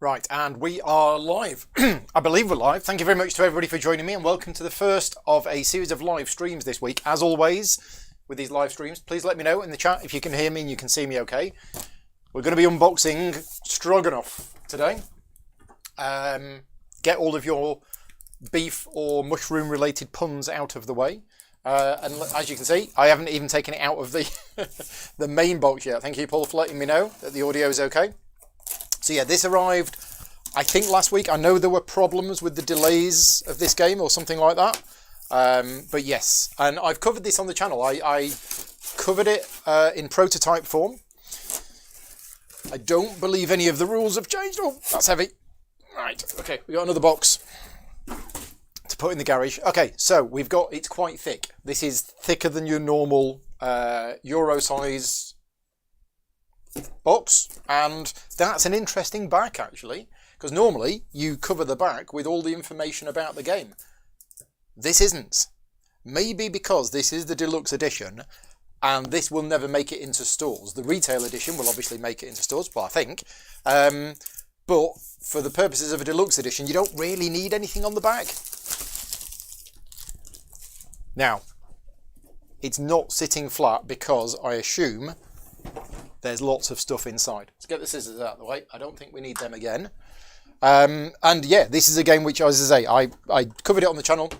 Right, and we are live. I believe we're live. Thank you very much to everybody for joining me, and welcome to the first of a series of live streams this week. As always, with these live streams, please let me know in the chat if you can hear me and you can see me okay. We're going to be unboxing Stroganov today. Get all of your beef or mushroom related puns out of the way. And as you can see, I haven't even taken it out of the the main box yet. Thank you, Paul, for letting me know that the audio is okay. So yeah, this arrived, I think, last week. I know there were problems with the delays of this game or something like that. But yes, and I've covered this on the channel. I covered it in prototype form. I don't believe any of the rules have changed. Oh, that's heavy. Right, okay, we got another box to put in the garage. Okay, so we've got, it's quite thick. This is thicker than your normal Euro size box, and that's an interesting back actually, because normally you cover the back with all the information about the game. This isn't. Maybe because this is the deluxe edition and this will never make it into stores. The retail edition will obviously make it into stores, well, I think, but for the purposes of a deluxe edition you don't really need anything on the back. Now, it's not sitting flat because I assume there's lots of stuff inside. Let's get the scissors out of the way. I don't think we need them again. And yeah, this is a game which, as I say, I covered it on the channel.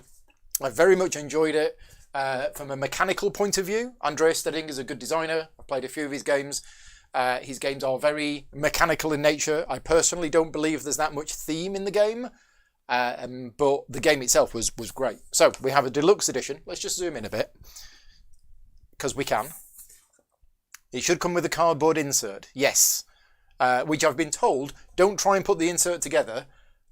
I very much enjoyed it. From a mechanical point of view, Andreas Steding is a good designer. I've played a few of his games. His games are very mechanical in nature. I personally don't believe there's that much theme in the game. But the game itself was great. So we have a deluxe edition. Let's just zoom in a bit, because we can. It should come with a cardboard insert, yes, which I've been told, don't try and put the insert together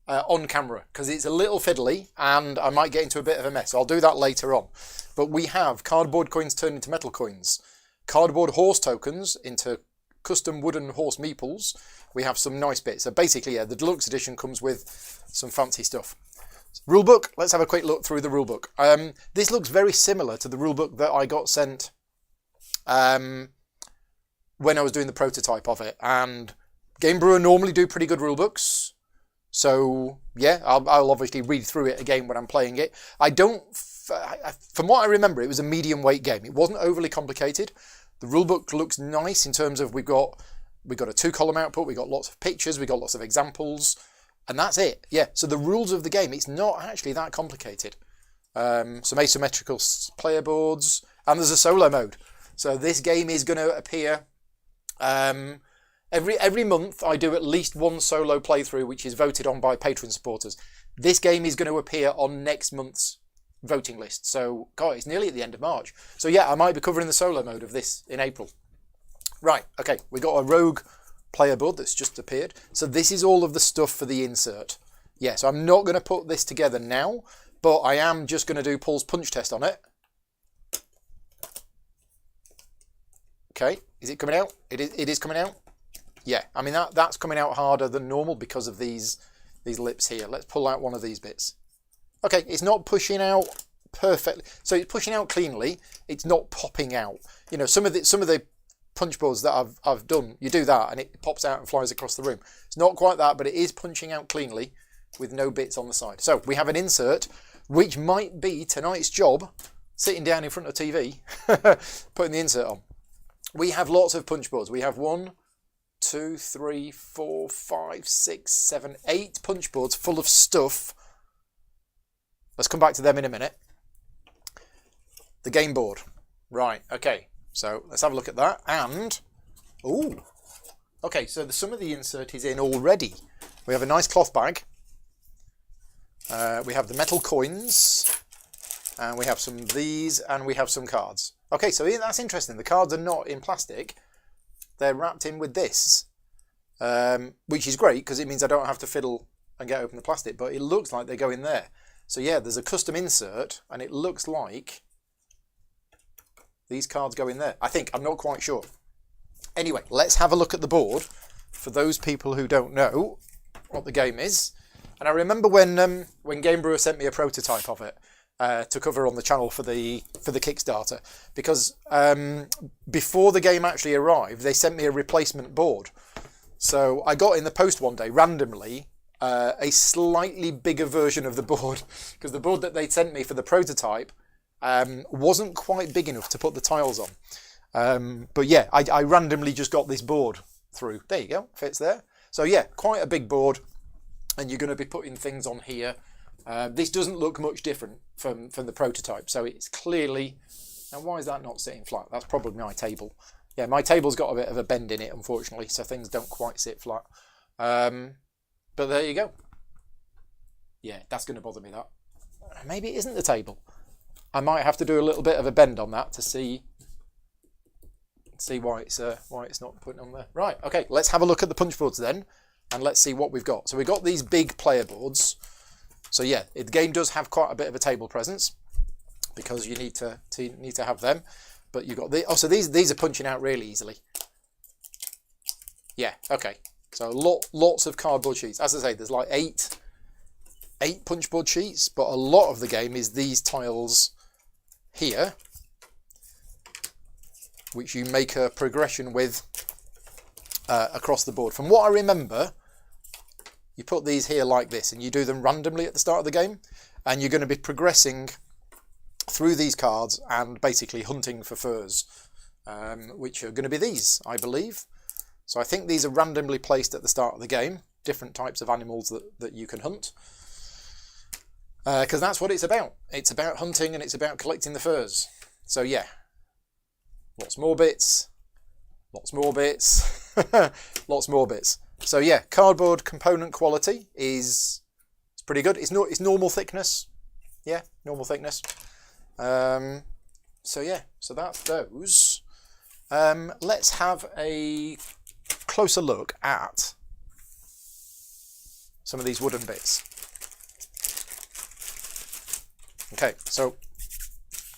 on camera, because it's a little fiddly and I might get into a bit of a mess. I'll do that later on. But we have cardboard coins turned into metal coins, cardboard horse tokens into custom wooden horse meeples. We have some nice bits. So basically, yeah, the deluxe edition comes with some fancy stuff. Rulebook, let's have a quick look through the rulebook. This looks very similar to the rulebook that I got sent when I was doing the prototype of it, and Game Brewer normally do pretty good rulebooks, so yeah, I'll obviously read through it again when I'm playing it. From what I remember, it was a medium weight game. It wasn't overly complicated. The rulebook looks nice in terms of we've got a 2-column output, we've got lots of pictures, we've got lots of examples, and that's it. Yeah, so the rules of the game, it's not actually that complicated. Some asymmetrical player boards, and there's a solo mode. So this game is going to appear every month. I do at least one solo playthrough which is voted on by Patreon supporters. This game is going to appear on next month's voting list. So, God, it's nearly at the end of March. So yeah, I might be covering the solo mode of this in April. Right, okay, we got a rogue player board that's just appeared. So this is all of the stuff for the insert. Yeah, so I'm not going to put this together now, but I am just going to do Paul's punch test on it. Okay, is it coming out? It is coming out. Yeah, I mean that's coming out harder than normal because of these lips here. Let's pull out one of these bits. Okay, it's not pushing out perfectly. So it's pushing out cleanly. It's not popping out. You know, some of the punch boards that I've done, you do that and it pops out and flies across the room. It's not quite that, but it is punching out cleanly with no bits on the side. So we have an insert, which might be tonight's job, sitting down in front of TV, putting the insert on. We have lots of punch boards. We have 1, 2, 3, 4, 5, 6, 7, 8 punch boards full of stuff. Let's come back to them in a minute. The game board. Right, okay. So let's have a look at that. And, ooh. Okay, so some of the insert is in already. We have a nice cloth bag. We have the metal coins. And we have some of these, and we have some cards. Okay, so that's interesting. The cards are not in plastic. They're wrapped in with this, which is great because it means I don't have to fiddle and get open the plastic, but it looks like they go in there. So yeah, there's a custom insert, and it looks like these cards go in there. I think, I'm not quite sure. Anyway, let's have a look at the board for those people who don't know what the game is. And I remember when Game Brewer sent me a prototype of it, to cover on the channel for the Kickstarter, because before the game actually arrived, they sent me a replacement board So I got in the post one day randomly a slightly bigger version of the board, because the board that they'd sent me for the prototype wasn't quite big enough to put the tiles on. But yeah, I randomly just got this board through. There you go, fits there. So yeah, quite a big board, and you're going to be putting things on here. This doesn't look much different from the prototype, so it's clearly... Now why is that not sitting flat? That's probably my table. Yeah, my table's got a bit of a bend in it, unfortunately, so things don't quite sit flat. But there you go. Yeah, that's going to bother me, that. Maybe it isn't the table. I might have to do a little bit of a bend on that to see why it's not putting on there. Right, okay, let's have a look at the punch boards then, and let's see what we've got. So we've got these big player boards. So yeah, the game does have quite a bit of a table presence, because you need to have them. But you've got so these are punching out really easily. Yeah, okay. So lots of cardboard sheets. As I say, there's like eight punch board sheets, but a lot of the game is these tiles here, which you make a progression with across the board. From what I remember, you put these here like this, and you do them randomly at the start of the game, and you're going to be progressing through these cards and basically hunting for furs, which are going to be these, I believe. So I think these are randomly placed at the start of the game, different types of animals that you can hunt, because that's what it's about. It's about hunting, and it's about collecting the furs. So yeah, lots more bits, lots more bits, lots more bits. So yeah, cardboard component quality is pretty good. It's normal thickness. Yeah, normal thickness. So yeah, so that's those. Let's have a closer look at some of these wooden bits. Okay, so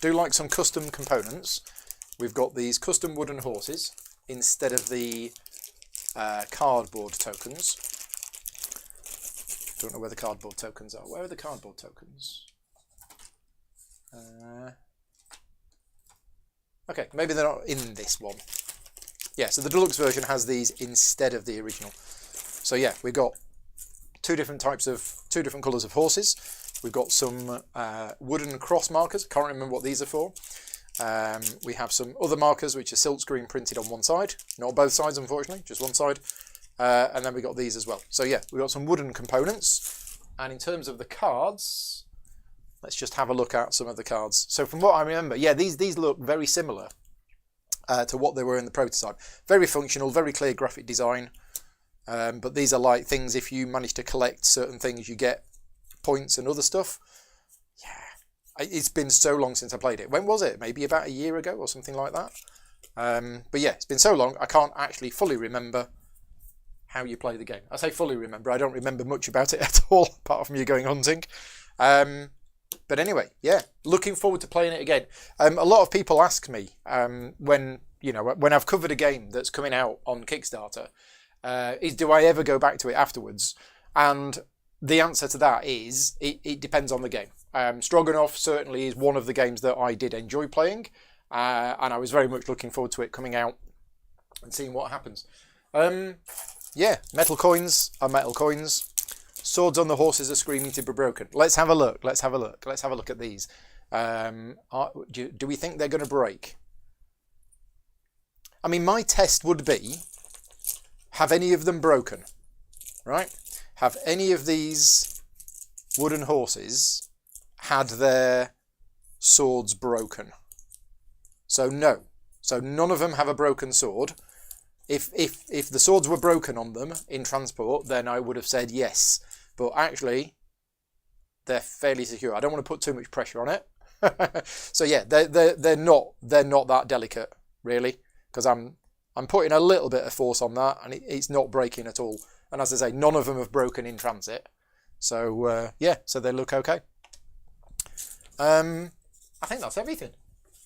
do like some custom components. We've got these custom wooden horses instead of the cardboard tokens. Don't know where the cardboard tokens are. Where are the cardboard tokens? Okay, maybe they're not in this one. Yeah, so the deluxe version has these instead of the original. So yeah, we've got two different colours of horses. We've got some wooden cross markers. Can't remember what these are for. We have some other markers which are silkscreen printed on one side, not both sides unfortunately, just one side. And then we got these as well. So yeah, we've got some wooden components. And in terms of the cards, let's just have a look at some of the cards. So from what I remember, yeah, these look very similar to what they were in the prototype. Very functional, very clear graphic design. But these are like things, if you manage to collect certain things, you get points and other stuff. Yeah, it's been so long since I played it. When was it? Maybe about a year ago or something like that. But yeah, it's been so long, I can't actually fully remember how you play the game. I say fully remember, I don't remember much about it at all, apart from you going hunting. But anyway, yeah, looking forward to playing it again. A lot of people ask me when I've covered a game that's coming out on Kickstarter, do I ever go back to it afterwards? And the answer to that is it depends on the game. Stroganov certainly is one of the games that I did enjoy playing, and I was very much looking forward to it coming out and seeing what happens. Yeah, metal coins are metal coins. Swords on the horses are screaming to be broken. Let's have a look. Let's have a look. Let's have a look at these. Do we think they're going to break? I mean, my test would be, have any of them broken? Right? Have any of these wooden horses had their swords broken? So no. So none of them have a broken sword. If the swords were broken on them in transport, then I would have said yes. But actually, they're fairly secure. I don't want to put too much pressure on it. So yeah, they're not that delicate really, because I'm putting a little bit of force on that, and it's not breaking at all. And as I say, none of them have broken in transit. So yeah, so they look okay. I think that's everything.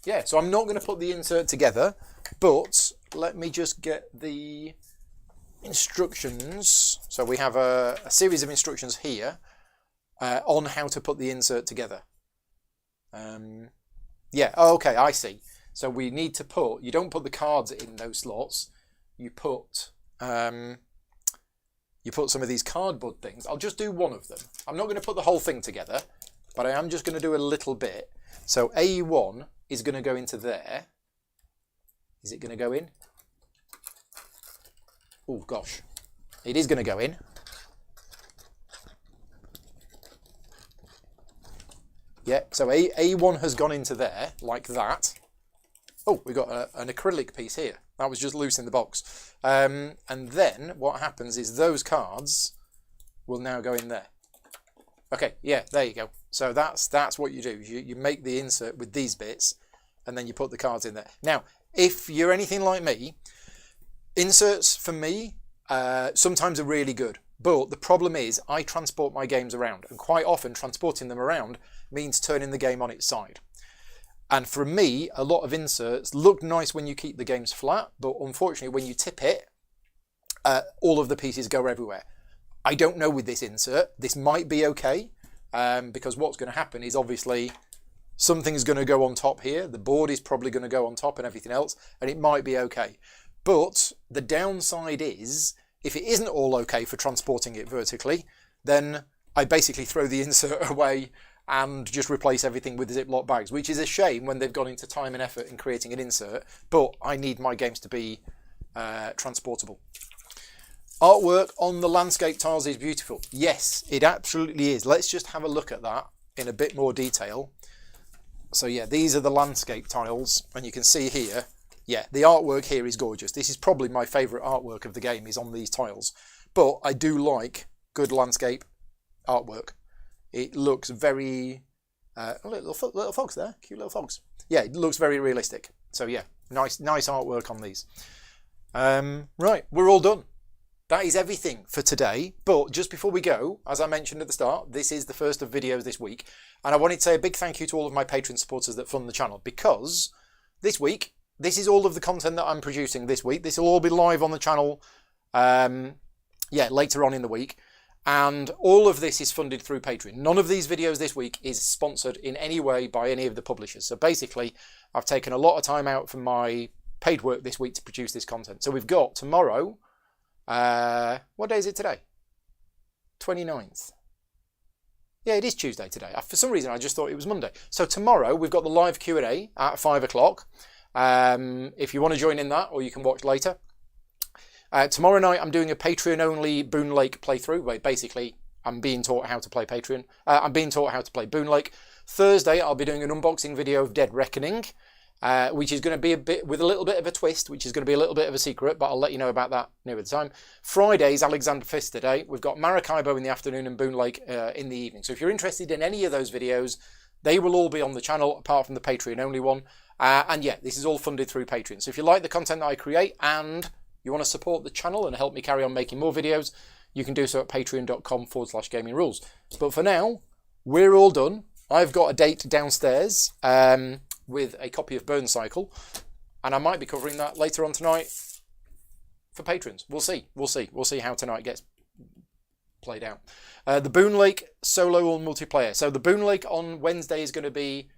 Yeah, so I'm not going to put the insert together, but let me just get the instructions. So we have a series of instructions here on how to put the insert together. Yeah, oh, okay, I see. So we need to you don't put the cards in those slots, you put you put some of these cardboard things. I'll just do one of them. I'm not going to put the whole thing together, but I am just going to do a little bit. So A1 is going to go into there. Is it going to go in? Oh gosh, it is going to go in. Yeah, so A1 has gone into there, like that. Oh, we've got an acrylic piece here. That was just loose in the box. And then what happens is those cards will now go in there. Okay, yeah, there you go. So that's what you do. You make the insert with these bits, and then you put the cards in there. Now, if you're anything like me, inserts for me sometimes are really good. But the problem is I transport my games around, and quite often transporting them around means turning the game on its side. And for me, a lot of inserts look nice when you keep the games flat, but unfortunately when you tip it, all of the pieces go everywhere. I don't know with this insert. This might be okay, because what's going to happen is obviously something's going to go on top here. The board is probably going to go on top and everything else, and it might be okay. But the downside is, if it isn't all okay for transporting it vertically, then I basically throw the insert away and just replace everything with Ziploc bags, which is a shame when they've gone into time and effort in creating an insert, but I need my games to be transportable. Artwork on the landscape tiles is beautiful. Yes, it absolutely is. Let's just have a look at that in a bit more detail. So yeah, these are the landscape tiles, and you can see here, yeah, the artwork here is gorgeous. This is probably my favourite artwork of the game, is on these tiles. But I do like good landscape artwork. It looks very... little fox there, cute little fox. Yeah, it looks very realistic. So yeah, nice artwork on these. Right, we're all done. That is everything for today. But just before we go, as I mentioned at the start, this is the first of videos this week. And I wanted to say a big thank you to all of my Patreon supporters that fund the channel, because this week, this is all of the content that I'm producing this week. This will all be live on the channel, later on in the week. And all of this is funded through Patreon. None of these videos this week is sponsored in any way by any of the publishers. So basically, I've taken a lot of time out from my paid work this week to produce this content. So we've got tomorrow, what day is it today? 29th. Yeah, it is Tuesday today. For some reason, I just thought it was Monday. So tomorrow, we've got the live Q&A at 5 o'clock. If you want to join in that, or you can watch later. Tomorrow night, I'm doing a Patreon-only Boon Lake playthrough, where basically I'm being taught how to play I'm being taught how to play Boon Lake. Thursday, I'll be doing an unboxing video of Dead Reckoning, which is going to be with a little bit of a twist, which is going to be a little bit of a secret, but I'll let you know about that nearer the time. Friday's Alexander Pfister Day. We've got Maracaibo in the afternoon and Boon Lake in the evening. So if you're interested in any of those videos, they will all be on the channel, apart from the Patreon-only one. And yeah, this is all funded through Patreon. So if you like the content that I create and you want to support the channel and help me carry on making more videos, you can do so at patreon.com/gaming rules. But for now, we're all done. I've got a date downstairs with a copy of Burn Cycle, and I might be covering that later on tonight for patrons. We'll see. We'll see how tonight gets played out. The Boon Lake solo or multiplayer. So the Boon Lake on Wednesday is going to be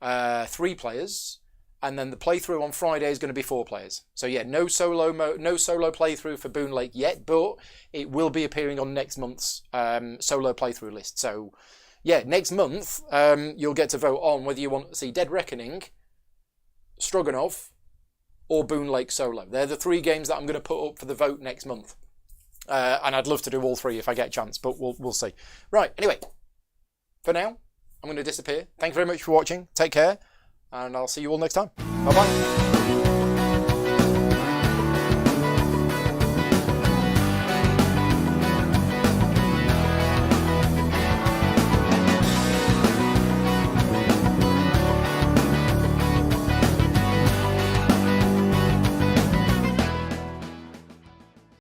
3 players. And then the playthrough on Friday is going to be 4 players. So yeah, no solo playthrough for Boon Lake yet, but it will be appearing on next month's solo playthrough list. So yeah, next month you'll get to vote on whether you want to see Dead Reckoning, Stroganov, or Boon Lake solo. They're the 3 games that I'm going to put up for the vote next month. And I'd love to do all 3 if I get a chance, but we'll see. Right, anyway, for now, I'm going to disappear. Thank you very much for watching. Take care. And I'll see you all next time. Bye-bye.